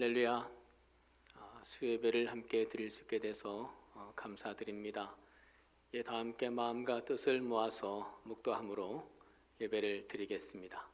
할렐루야. 수예배를 함께 드릴 수 있게 돼서 감사드립니다. 다 함께 마음과 뜻을 모아서 묵도함으로 예배를 드리겠습니다.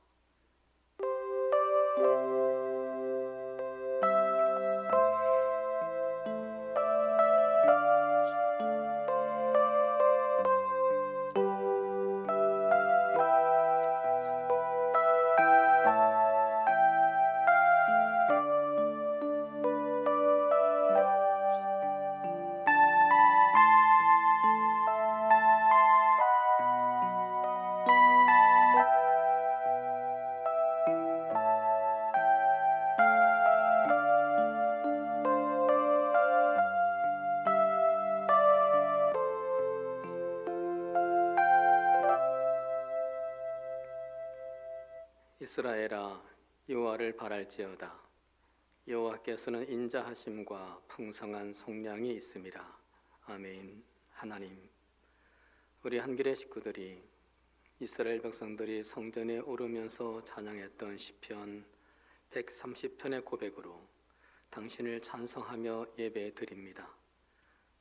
이스라엘아, 여호와를 바랄지어다. 여호와께서는 인자하심과 풍성한 속량이 있음이라. 아멘. 하나님, 우리 한길의 식구들이 이스라엘 백성들이 성전에 오르면서 찬양했던 시편 130편의 고백으로 당신을 찬송하며 예배드립니다.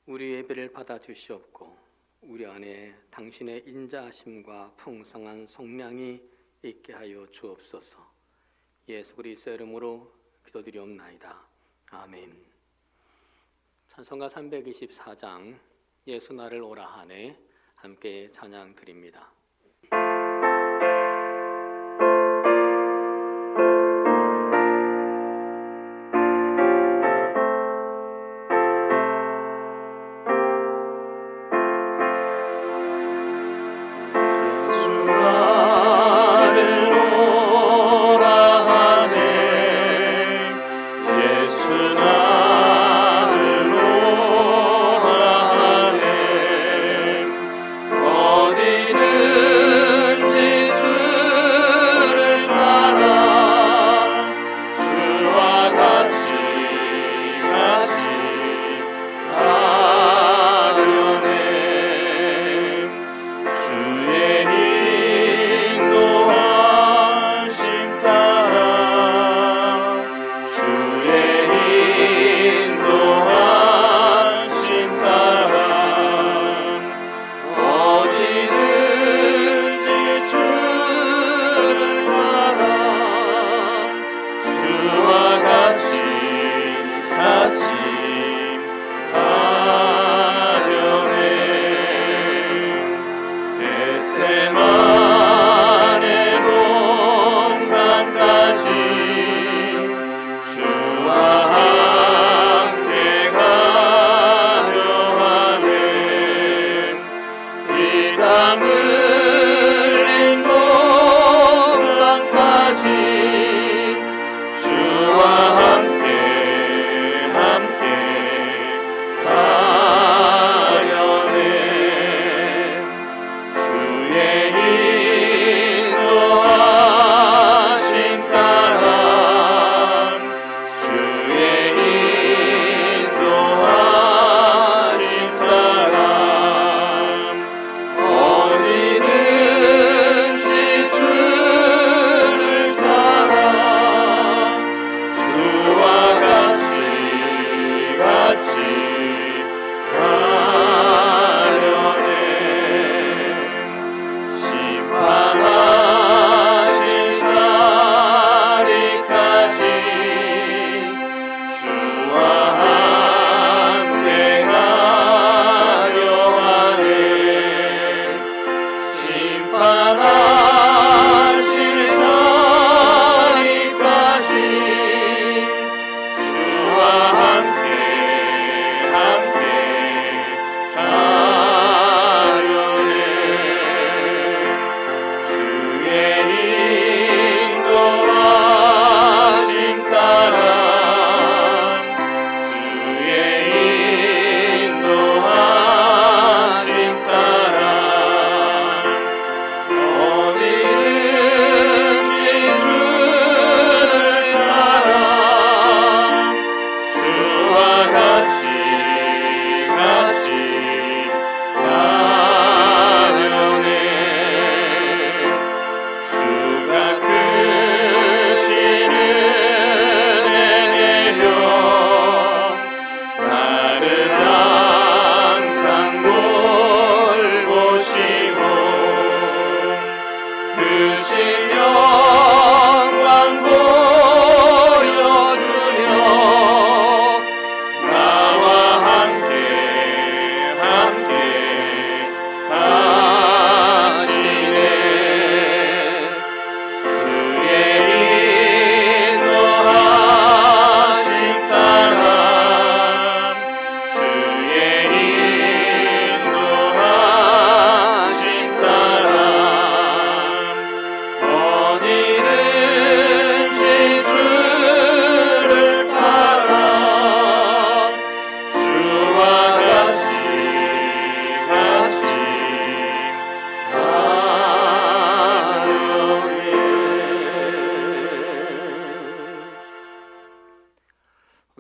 우리 예배를 받아주시옵고 우리 안에 당신의 인자하심과 풍성한 속량이 있게 하여 주옵소서. 예수 그리스도의 이름으로 기도드리옵나이다. 아멘. 찬송가 324장 예수 나를 오라 하네 함께 찬양 드립니다. 어디든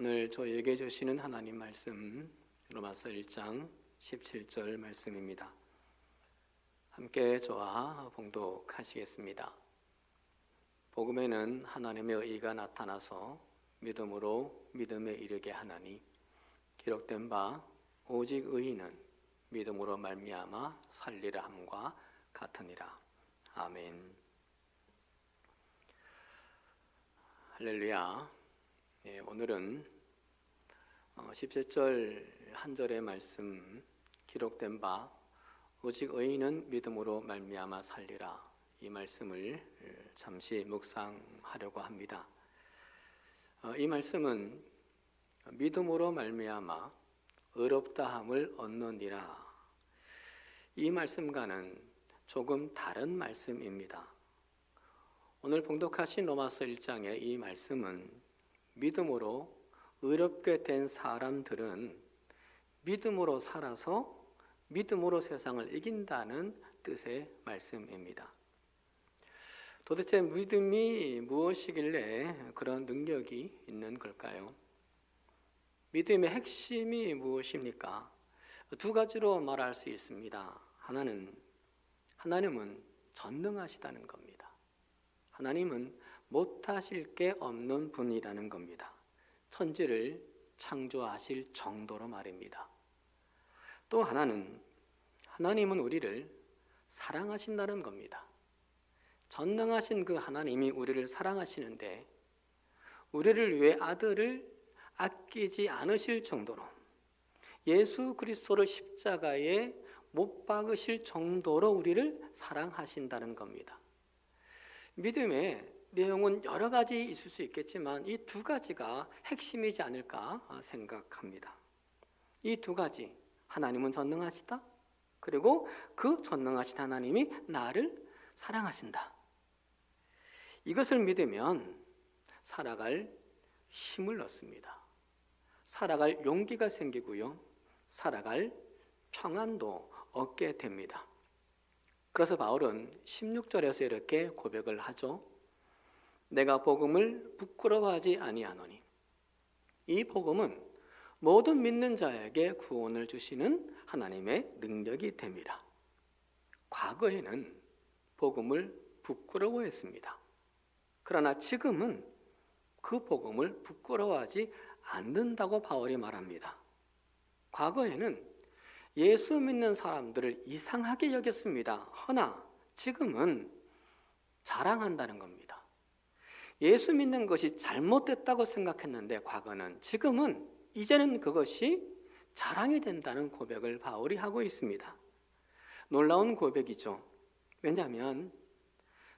오늘 저에게 주시는 하나님 말씀 로마서 1장 17절 말씀입니다. 함께 저와 봉독하시겠습니다. 복음에는 하나님의 의가 나타나서 믿음으로 믿음에 이르게 하나니 기록된 바 오직 의인은 믿음으로 말미암아 살리라 함과 같으니라. 아멘. 할렐루야. 오늘은 17절 한 절의 말씀 기록된 바 오직 의인은 믿음으로 말미암아 살리라, 이 말씀을 잠시 묵상하려고 합니다. 이 말씀은 믿음으로 말미암아 의롭다함을 얻느니라, 이 말씀과는 조금 다른 말씀입니다. 오늘 봉독하신 로마서 1장의 이 말씀은 믿음으로 의롭게 된 사람들은 믿음으로 살아서 믿음으로 세상을 이긴다는 뜻의 말씀입니다. 도대체 믿음이 무엇이길래 그런 능력이 있는 걸까요? 믿음의 핵심이 무엇입니까? 두 가지로 말할 수 있습니다. 하나님은 전능하시다는 겁니다. 하나님은 못하실 게 없는 분이라는 겁니다. 천지를 창조하실 정도로 말입니다. 또 하나님은 우리를 사랑하신다는 겁니다. 전능하신 그 하나님이 우리를 사랑하시는데 우리를 위해 아들을 아끼지 않으실 정도로 예수 그리스도를 십자가에 못 박으실 정도로 우리를 사랑하신다는 겁니다. 믿음의 내용은 여러 가지 있을 수 있겠지만 이 두 가지가 핵심이지 않을까 생각합니다. 이 두 가지, 하나님은 전능하시다, 그리고 그 전능하신 하나님이 나를 사랑하신다. 이것을 믿으면 살아갈 힘을 얻습니다. 살아갈 용기가 생기고요, 살아갈 평안도 얻게 됩니다. 그래서 바울은 16절에서 이렇게 고백을 하죠. 내가 복음을 부끄러워하지 아니하노니. 이 복음은 모든 믿는 자에게 구원을 주시는 하나님의 능력이 됩니다. 과거에는 복음을 부끄러워했습니다. 그러나 지금은 그 복음을 부끄러워하지 않는다고 바울이 말합니다. 과거에는 예수 믿는 사람들을 이상하게 여겼습니다. 허나 지금은 자랑한다는 겁니다. 예수 믿는 것이 잘못됐다고 생각했는데 과거는, 지금은 이제는 그것이 자랑이 된다는 고백을 바울이 하고 있습니다. 놀라운 고백이죠. 왜냐하면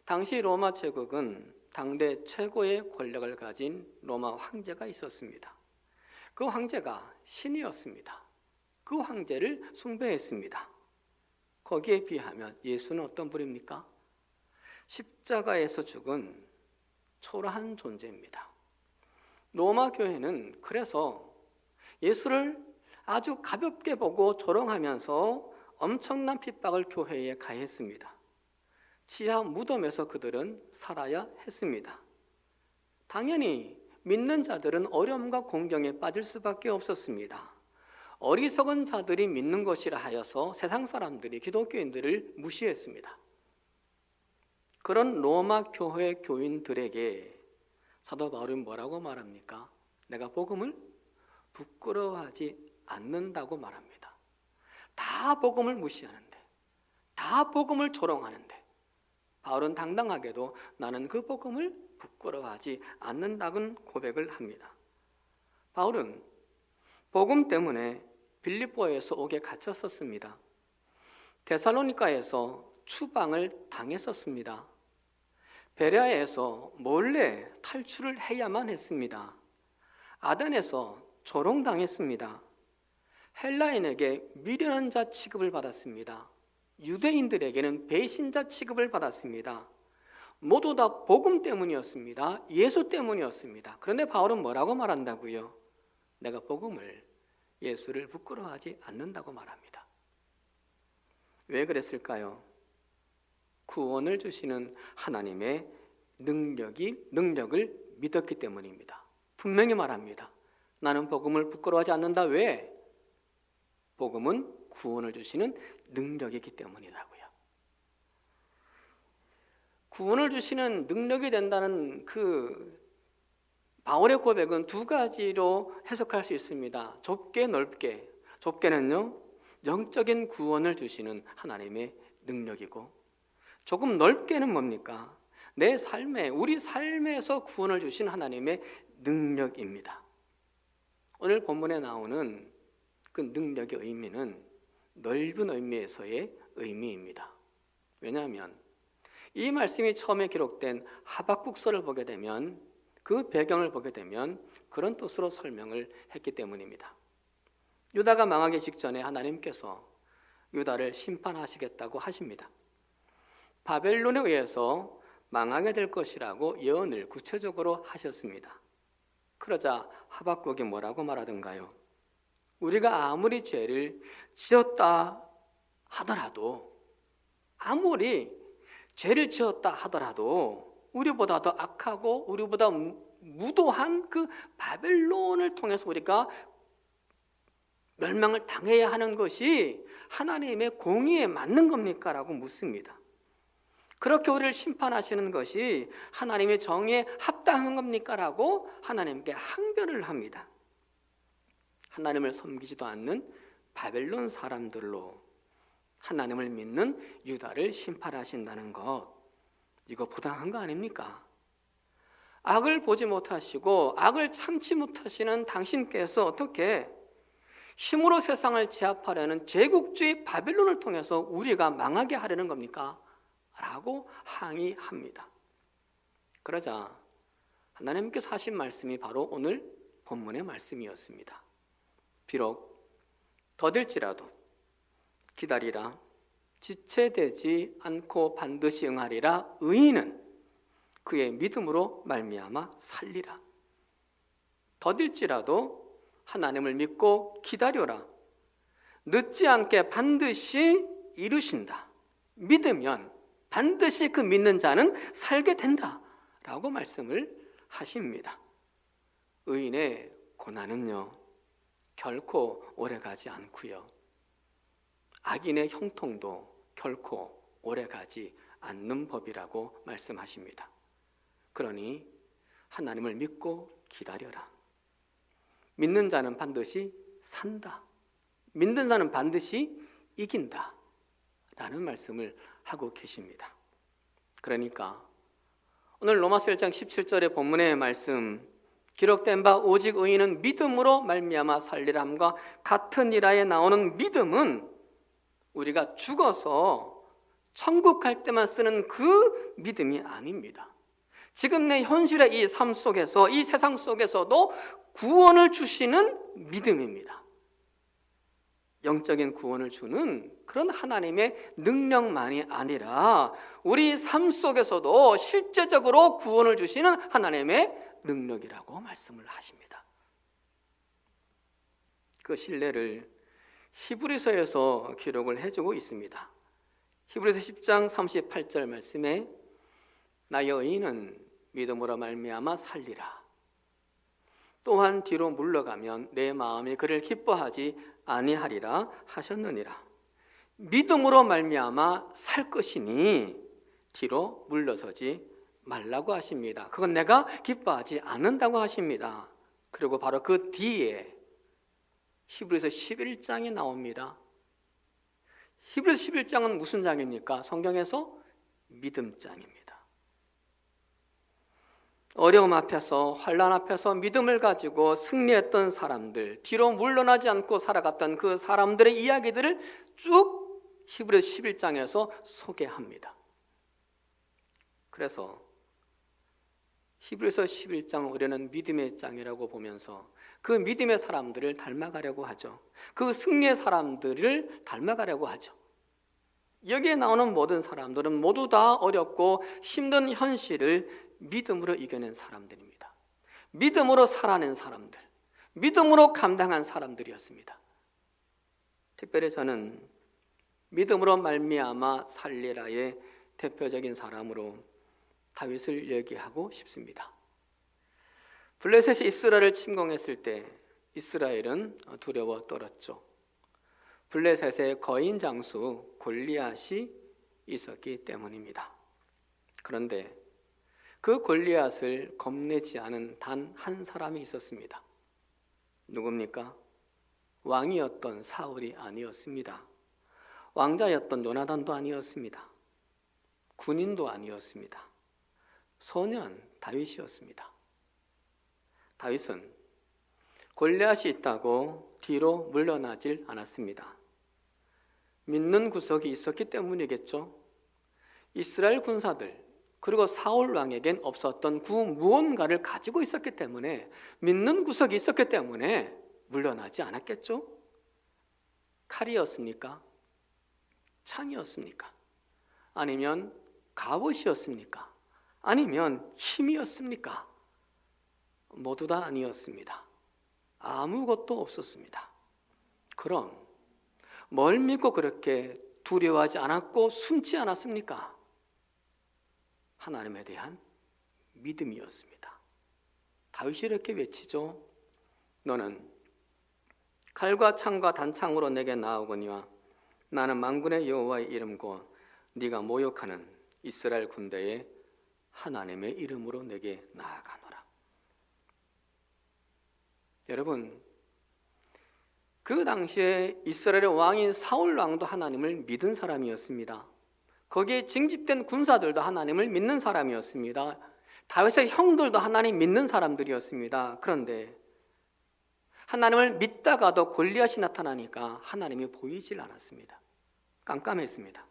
당시 로마 제국은 당대 최고의 권력을 가진 로마 황제가 있었습니다. 그 황제가 신이었습니다. 그 황제를 숭배했습니다. 거기에 비하면 예수는 어떤 분입니까? 십자가에서 죽은 초라한 존재입니다. 로마 교회는 그래서 예수를 아주 가볍게 보고 조롱하면서 엄청난 핍박을 교회에 가했습니다. 지하 무덤에서 그들은 살아야 했습니다. 당연히 믿는 자들은 어려움과 공경에 빠질 수밖에 없었습니다. 어리석은 자들이 믿는 것이라 하여서 세상 사람들이 기독교인들을 무시했습니다. 그런 로마 교회 교인들에게 사도 바울은 뭐라고 말합니까? 내가 복음을 부끄러워하지 않는다고 말합니다. 다 복음을 무시하는데, 다 복음을 조롱하는데 바울은 당당하게도 나는 그 복음을 부끄러워하지 않는다는 고백을 합니다. 바울은 복음 때문에 빌립보에서 옥에 갇혔었습니다. 데살로니가에서 추방을 당했었습니다. 베레아에서 몰래 탈출을 해야만 했습니다. 아덴에서 조롱당했습니다. 헬라인에게 미련한 자 취급을 받았습니다. 유대인들에게는 배신자 취급을 받았습니다. 모두 다 복음 때문이었습니다. 예수 때문이었습니다. 그런데 바울은 뭐라고 말한다고요? 내가 복음을, 예수를 부끄러워하지 않는다고 말합니다. 왜 그랬을까요? 구원을 주시는 하나님의 능력을 믿었기 때문입니다. 분명히 말합니다. 나는 복음을 부끄러워하지 않는다. 왜? 복음은 구원을 주시는 능력이기 때문이라고요. 구원을 주시는 능력이 된다는 그 바울의 고백은 두 가지로 해석할 수 있습니다. 좁게 넓게. 좁게는요, 영적인 구원을 주시는 하나님의 능력이고, 조금 넓게는 뭡니까? 내 삶에, 우리 삶에서 구원을 주신 하나님의 능력입니다. 오늘 본문에 나오는 그 능력의 의미는 넓은 의미에서의 의미입니다. 왜냐하면 이 말씀이 처음에 기록된 하박국서를 보게 되면, 그 배경을 보게 되면 그런 뜻으로 설명을 했기 때문입니다. 유다가 망하기 직전에 하나님께서 유다를 심판하시겠다고 하십니다. 바벨론에 의해서 망하게 될 것이라고 예언을 구체적으로 하셨습니다. 그러자 하박국이 뭐라고 말하던가요? 우리가 아무리 죄를 지었다 하더라도, 아무리 죄를 지었다 하더라도 우리보다 더 악하고 우리보다 무도한 그 바벨론을 통해서 우리가 멸망을 당해야 하는 것이 하나님의 공의에 맞는 겁니까? 라고 묻습니다. 그렇게 우리를 심판하시는 것이 하나님의 정의에 합당한 겁니까? 라고 하나님께 항변을 합니다. 하나님을 섬기지도 않는 바벨론 사람들로 하나님을 믿는 유다를 심판하신다는 것, 이거 부당한 거 아닙니까? 악을 보지 못하시고 악을 참지 못하시는 당신께서 어떻게 힘으로 세상을 제압하려는 제국주의 바벨론을 통해서 우리가 망하게 하려는 겁니까? 라고 항의합니다. 그러자 하나님께서 하신 말씀이 바로 오늘 본문의 말씀이었습니다. 비록 더딜지라도 기다리라, 지체되지 않고 반드시 응하리라. 의인은 그의 믿음으로 말미암아 살리라. 더딜지라도 하나님을 믿고 기다려라. 늦지 않게 반드시 이루신다. 믿으면 반드시 그 믿는 자는 살게 된다 라고 말씀을 하십니다. 의인의 고난은요, 결코 오래가지 않고요, 악인의 형통도 결코 오래가지 않는 법이라고 말씀하십니다. 그러니 하나님을 믿고 기다려라. 믿는 자는 반드시 산다. 믿는 자는 반드시 이긴다 라는 말씀을 하고 계십니다. 그러니까 오늘 로마서 1장 17절의 본문의 말씀, 기록된 바 오직 의인은 믿음으로 말미암아 살리라 함과 같은 이라에 나오는 믿음은 우리가 죽어서 천국 갈 때만 쓰는 그 믿음이 아닙니다. 지금 내 현실의 이 삶 속에서, 이 세상 속에서도 구원을 주시는 믿음입니다. 영적인 구원을 주는 그런 하나님의 능력만이 아니라 우리 삶 속에서도 실제적으로 구원을 주시는 하나님의 능력이라고 말씀을 하십니다. 그 신뢰를 히브리서에서 기록을 해주고 있습니다. 히브리서 10장 38절 말씀에 나의 의인은 믿음으로 말미암아 살리라. 또한 뒤로 물러가면 내 마음이 그를 기뻐하지 아니하리라 하셨느니라. 믿음으로 말미암아 살 것이니 뒤로 물러서지 말라고 하십니다. 그건 내가 기뻐하지 않는다고 하십니다. 그리고 바로 그 뒤에 히브리서 11장이 나옵니다. 히브리서 11장은 무슨 장입니까? 성경에서 믿음장입니다. 어려움 앞에서, 환난 앞에서 믿음을 가지고 승리했던 사람들, 뒤로 물러나지 않고 살아갔던 그 사람들의 이야기들을 쭉 히브리서 11장에서 소개합니다. 그래서 히브리서 11장을 우리는 믿음의 장이라고 보면서 그 믿음의 사람들을 닮아가려고 하죠. 그 승리의 사람들을 닮아가려고 하죠. 여기에 나오는 모든 사람들은 모두 다 어렵고 힘든 현실을 믿음으로 이겨낸 사람들입니다. 믿음으로 살아낸 사람들, 믿음으로 감당한 사람들이었습니다. 특별히 저는 믿음으로 말미암아 살리라의 대표적인 사람으로 다윗을 얘기하고 싶습니다. 블레셋이 이스라엘을 침공했을 때 이스라엘은 두려워 떨었죠. 블레셋의 거인 장수 골리앗이 있었기 때문입니다. 그런데 그 골리앗을 겁내지 않은 단 한 사람이 있었습니다. 누굽니까? 왕이었던 사울이 아니었습니다. 왕자였던 요나단도 아니었습니다. 군인도 아니었습니다. 소년 다윗이었습니다. 다윗은 골리앗이 있다고 뒤로 물러나질 않았습니다. 믿는 구석이 있었기 때문이겠죠. 이스라엘 군사들 그리고 사울 왕에겐 없었던 그 무언가를 가지고 있었기 때문에, 믿는 구석이 있었기 때문에 물러나지 않았겠죠. 칼이었습니까? 창이었습니까? 아니면 갑옷이었습니까? 아니면 힘이었습니까? 모두 다 아니었습니다. 아무것도 없었습니다. 그럼 뭘 믿고 그렇게 두려워하지 않았고 숨지 않았습니까? 하나님에 대한 믿음이었습니다. 다윗이 이렇게 외치죠. 너는 칼과 창과 단창으로 내게 나아오거니와 나는 만군의 여호와의 이름과 네가 모욕하는 이스라엘 군대의 하나님의 이름으로 내게 나아가노라. 여러분, 그 당시에 이스라엘의 왕인 사울 왕도 하나님을 믿은 사람이었습니다. 거기에 징집된 군사들도 하나님을 믿는 사람이었습니다. 다윗의 형들도 하나님 믿는 사람들이었습니다. 그런데 하나님을 믿다가도 골리앗이 나타나니까 하나님이 보이질 않았습니다. 깜깜했습니다.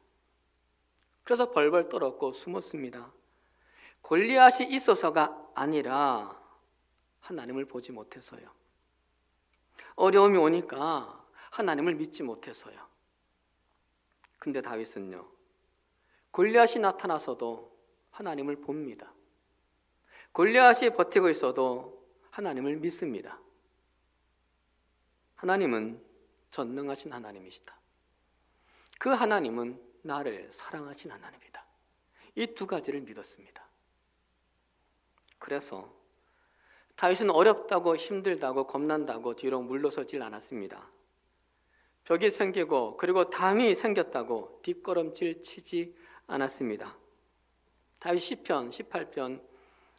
그래서 벌벌 떨었고 숨었습니다. 골리앗이 있어서가 아니라 하나님을 보지 못해서요. 어려움이 오니까 하나님을 믿지 못해서요. 근데 다윗은요, 골리앗이 나타나서도 하나님을 봅니다. 골리앗이 버티고 있어도 하나님을 믿습니다. 하나님은 전능하신 하나님이시다. 그 하나님은 나를 사랑하신 하나님이다. 이 두 가지를 믿었습니다. 그래서 다윗은 어렵다고 힘들다고 겁난다고 뒤로 물러서질 않았습니다. 벽이 생기고 그리고 담이 생겼다고 뒷걸음질 치지 않았습니다. 다윗 시편 18편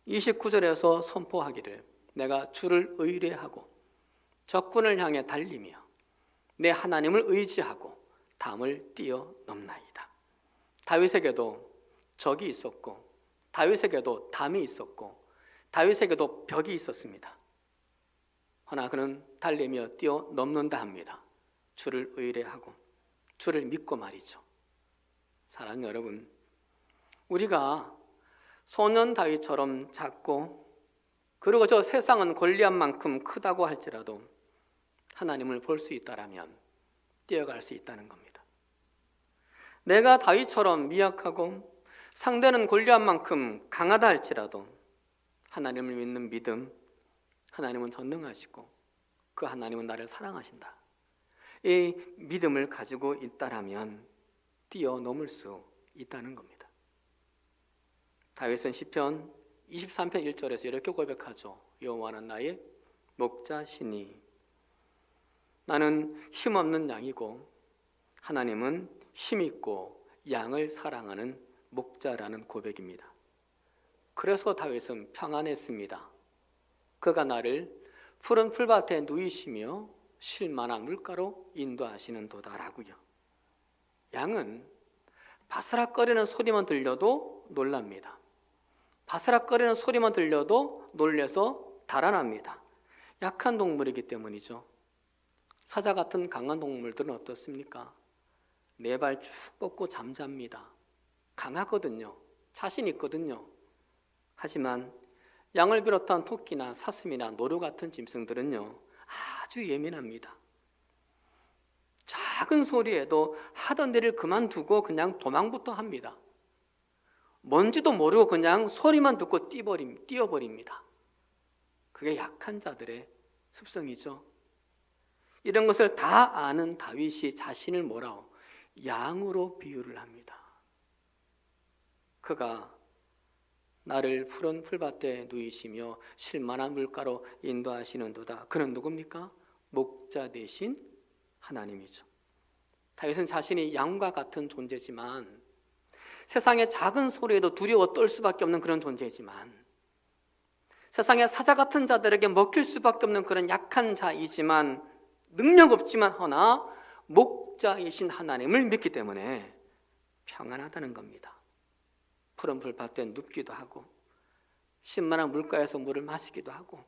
29절에서 선포하기를 내가 주를 의뢰하고 적군을 향해 달리며 내 하나님을 의지하고 담을 뛰어넘나이다. 다윗에게도 적이 있었고 다윗에게도 담이 있었고 다윗에게도 벽이 있었습니다. 허나 그는 달리며 뛰어넘는다 합니다. 주를 의뢰하고 주를 믿고 말이죠. 사랑하는 여러분, 우리가 소년 다윗처럼 작고 그리고 저 세상은 골리앗만큼 크다고 할지라도 하나님을 볼 수 있다라면 뛰어갈 수 있다는 겁니다. 내가 다윗처럼 미약하고 상대는 골리앗만큼 강하다 할지라도 하나님을 믿는 믿음, 하나님은 전능하시고 그 하나님은 나를 사랑하신다. 이 믿음을 가지고 있다라면 뛰어넘을 수 있다는 겁니다. 다윗은 시편 23편 1절에서 이렇게 고백하죠. 여호와는 나의 목자시니 나는 힘없는 양이고 하나님은 힘있고 양을 사랑하는 목자라는 고백입니다. 그래서 다윗은 평안했습니다. 그가 나를 푸른 풀밭에 누이시며 쉴만한 물가로 인도하시는 도다라고요. 양은 바스락거리는 소리만 들려도 놀랍니다. 바스락거리는 소리만 들려도 놀래서 달아납니다. 약한 동물이기 때문이죠. 사자 같은 강한 동물들은 어떻습니까? 네 발 쭉 뻗고 잠잡니다. 강하거든요. 자신 있거든요. 하지만 양을 비롯한 토끼나 사슴이나 노루 같은 짐승들은요, 아주 예민합니다. 작은 소리에도 하던 일을 그만두고 그냥 도망부터 합니다. 뭔지도 모르고 그냥 소리만 듣고 뛰어버립니다. 그게 약한 자들의 습성이죠. 이런 것을 다 아는 다윗이 자신을 뭐라고? 양으로 비유를 합니다. 그가 나를 푸른 풀밭에 누이시며 실만한 물가로 인도하시는도다. 그는 누굽니까? 목자 되신 하나님이죠. 다윗은 자신이 양과 같은 존재지만, 세상의 작은 소리에도 두려워 떨 수밖에 없는 그런 존재지만, 세상의 사자 같은 자들에게 먹힐 수밖에 없는 그런 약한 자이지만, 능력 없지만 허나 목자이신 하나님을 믿기 때문에 평안하다는 겁니다. 푸른 풀밭에 눕기도 하고 신만한 물가에서 물을 마시기도 하고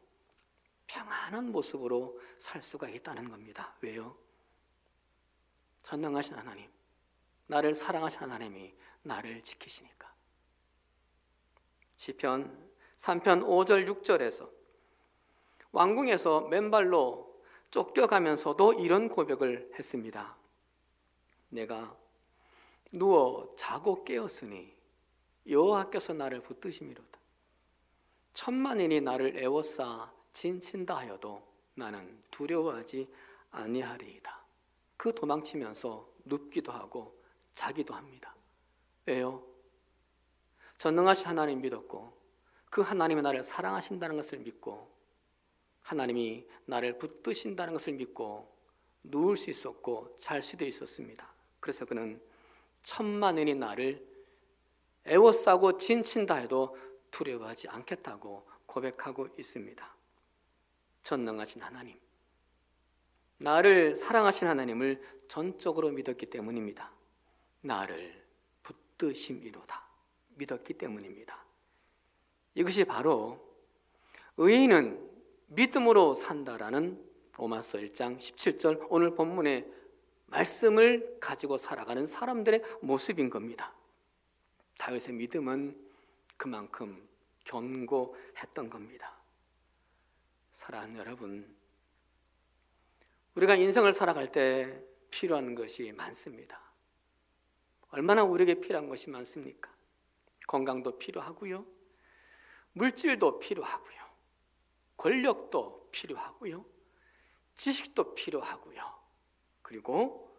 평안한 모습으로 살 수가 있다는 겁니다. 왜요? 전능하신 하나님, 나를 사랑하신 하나님이 나를 지키시니까. 시편 3편 5절 6절에서 왕궁에서 맨발로 쫓겨가면서도 이런 고백을 했습니다. 내가 누워 자고 깨었으니 여호와께서 나를 붙드심이로다. 천만인이 나를 애워싸 진친다 하여도 나는 두려워하지 아니하리이다. 그 도망치면서 눕기도 하고 자기도 합니다. 왜요? 전능하신 하나님 믿었고 그 하나님이 나를 사랑하신다는 것을 믿고 하나님이 나를 붙드신다는 것을 믿고 누울 수 있었고 잘 수도 있었습니다. 그래서 그는 천만인이 나를 애워싸고 진친다 해도 두려워하지 않겠다고 고백하고 있습니다. 전능하신 하나님, 나를 사랑하신 하나님을 전적으로 믿었기 때문입니다. 나를 붙드심이로다 믿었기 때문입니다. 이것이 바로 의인은 믿음으로 산다라는 로마서 1장 17절 오늘 본문의 말씀을 가지고 살아가는 사람들의 모습인 겁니다. 다윗의 믿음은 그만큼 견고했던 겁니다. 사랑하는 여러분, 우리가 인생을 살아갈 때 필요한 것이 많습니다. 얼마나 우리에게 필요한 것이 많습니까? 건강도 필요하고요, 물질도 필요하고요, 권력도 필요하고요, 지식도 필요하고요, 그리고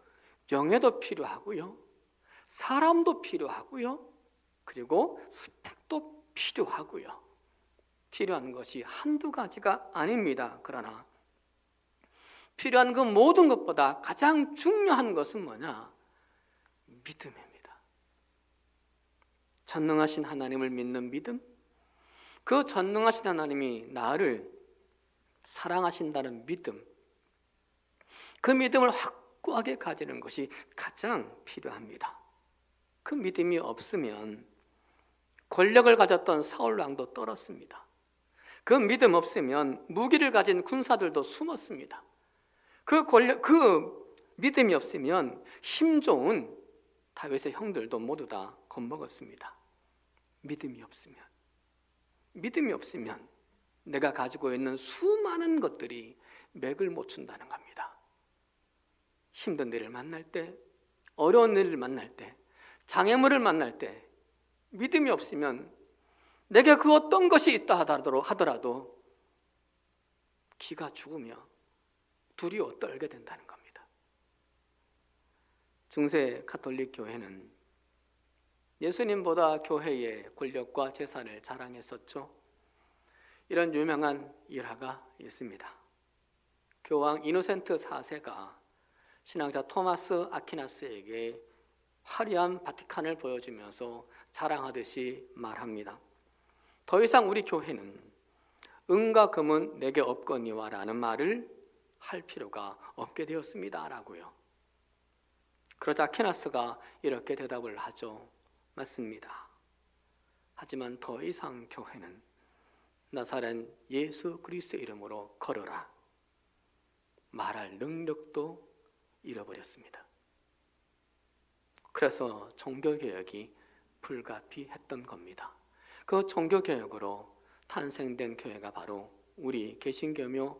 명예도 필요하고요, 사람도 필요하고요, 그리고 스펙도 필요하고요. 필요한 것이 한두 가지가 아닙니다. 그러나 필요한 그 모든 것보다 가장 중요한 것은 뭐냐? 믿음입니다. 전능하신 하나님을 믿는 믿음, 그 전능하신 하나님이 나를 사랑하신다는 믿음, 그 믿음을 확고하게 가지는 것이 가장 필요합니다. 그 믿음이 없으면 권력을 가졌던 사울 왕도 떨었습니다. 그 믿음 없으면 무기를 가진 군사들도 숨었습니다. 그 믿음이 없으면 힘 좋은 다윗의 형들도 모두 다 겁먹었습니다. 믿음이 없으면 내가 가지고 있는 수많은 것들이 맥을 못 춘다는 겁니다. 힘든 일을 만날 때, 어려운 일을 만날 때, 장애물을 만날 때 믿음이 없으면 내게 그 어떤 것이 있다 하더라도 기가 죽으며 두려워 떨게 된다는 겁니다. 중세 가톨릭 교회는 예수님보다 교회의 권력과 재산을 자랑했었죠. 이런 유명한 일화가 있습니다. 교황 이노센트 4세가 신앙자 토마스 아퀴나스에게 화려한 바티칸을 보여주면서 자랑하듯이 말합니다. 더 이상 우리 교회는 은과 금은 내게 없거니와 라는 말을 할 필요가 없게 되었습니다 라고요. 그러자 아퀴나스가 이렇게 대답을 하죠. 맞습니다. 하지만 더 이상 교회는 나사렛 예수 그리스도 이름으로 걸어라 말할 능력도 잃어버렸습니다. 그래서 종교개혁이 불가피했던 겁니다. 그 종교개혁으로 탄생된 교회가 바로 우리 개신교며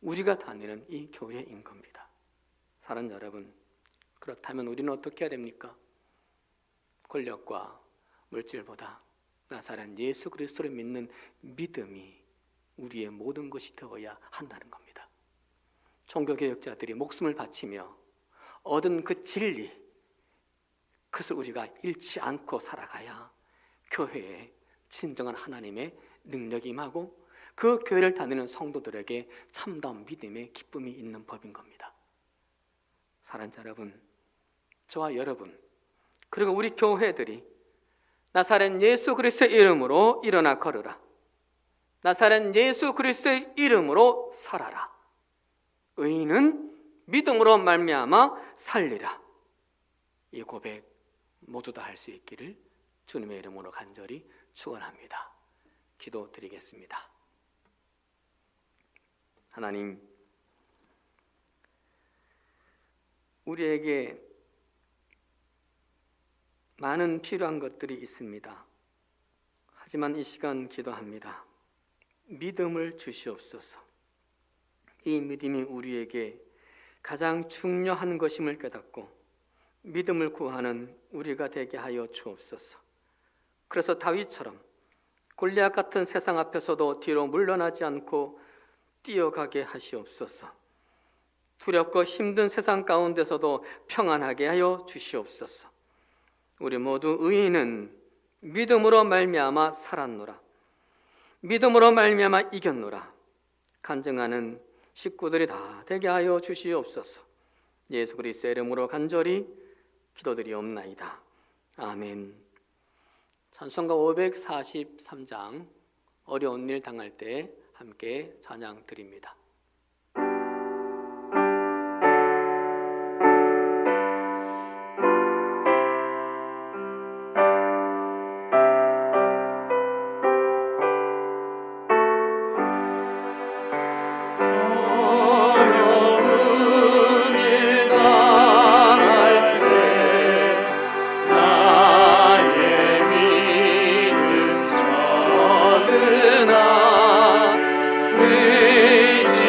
우리가 다니는 이 교회인 겁니다. 사랑하는 여러분, 그렇다면 우리는 어떻게 해야 됩니까? 권력과 물질보다 나사렛 예수 그리스도를 믿는 믿음이 우리의 모든 것이 되어야 한다는 겁니다. 종교개혁자들이 목숨을 바치며 얻은 그 진리, 그것을 우리가 잃지 않고 살아가야 교회의 진정한 하나님의 능력이 임하고 그 교회를 다니는 성도들에게 참다운 믿음의 기쁨이 있는 법인 겁니다. 사랑하는 여러분, 저와 여러분, 그리고 우리 교회들이 나사렛 예수 그리스도의 이름으로 일어나 걸으라. 나사렛 예수 그리스도의 이름으로 살아라. 의인은 믿음으로 말미암아 살리라. 이 고백 모두 다 할 수 있기를 주님의 이름으로 간절히 축원합니다. 기도드리겠습니다. 하나님, 우리에게 많은 필요한 것들이 있습니다. 하지만 이 시간 기도합니다. 믿음을 주시옵소서. 이 믿음이 우리에게 가장 중요한 것임을 깨닫고 믿음을 구하는 우리가 되게 하여 주옵소서. 그래서 다윗처럼 골리앗 같은 세상 앞에서도 뒤로 물러나지 않고 뛰어가게 하시옵소서. 두렵고 힘든 세상 가운데서도 평안하게 하여 주시옵소서. 우리 모두 의인은 믿음으로 말미암아 살았노라. 믿음으로 말미암아 이겼노라. 간증하는 식구들이 다 되게 하여 주시옵소서. 예수 그리스도의 이름으로 간절히 기도드리옵나이다. 아멘. 찬송가 543장 어려운 일 당할 때 함께 찬양 드립니다. 의지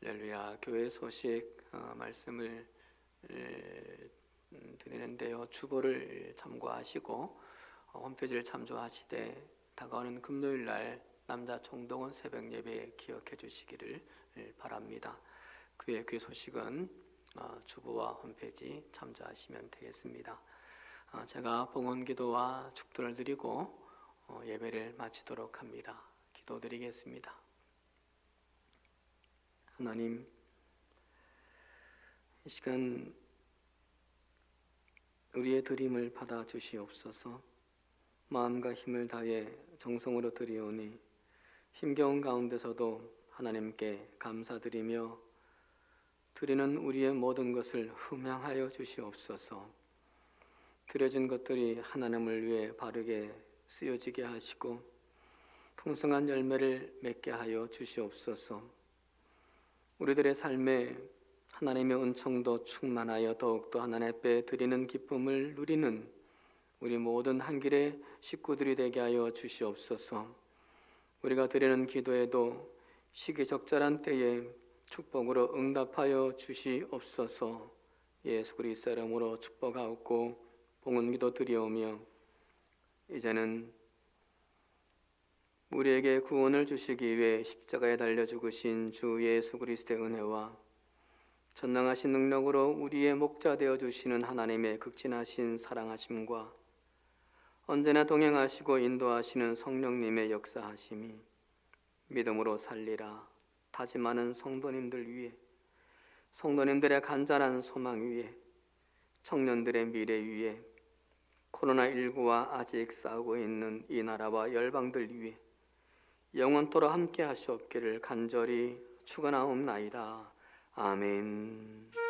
할렐루야. 교회 소식 말씀을 드리는데요. 주보를 참고하시고 홈페이지를 참조하시되 다가오는 금요일 날 남자 총동원 새벽 예배 기억해 주시기를 바랍니다. 교회 소식은 주보와 홈페이지 참조하시면 되겠습니다. 제가 봉헌기도와 축도를 드리고 예배를 마치도록 합니다. 기도드리겠습니다. 하나님, 이 시간 우리의 드림을 받아 주시옵소서. 마음과 힘을 다해 정성으로 드리오니 힘겨운 가운데서도 하나님께 감사드리며 드리는 우리의 모든 것을 흠양하여 주시옵소서. 드려진 것들이 하나님을 위해 바르게 쓰여지게 하시고 풍성한 열매를 맺게 하여 주시옵소서. 우리들의 삶에 하나님의 은총도 충만하여 더욱더 하나님 앞에 드리는 기쁨을 누리는 우리 모든 한길의 식구들이 되게 하여 주시옵소서. 우리가 드리는 기도에도 시기적절한 때에 축복으로 응답하여 주시옵소서. 예수 그리스도 이름으로 축복하옵고 봉헌기도 드리오며 이제는 우리에게 구원을 주시기 위해 십자가에 달려 죽으신 주 예수 그리스도의 은혜와 전능하신 능력으로 우리의 목자 되어 주시는 하나님의 극진하신 사랑하심과 언제나 동행하시고 인도하시는 성령님의 역사하심이 믿음으로 살리라 다짐하는 성도님들 위해, 성도님들의 간절한 소망 위에, 청년들의 미래 위에, 코로나19와 아직 싸우고 있는 이 나라와 열방들 위해 영원토록 함께 하시옵기를 간절히 축원하옵나이다. 아멘.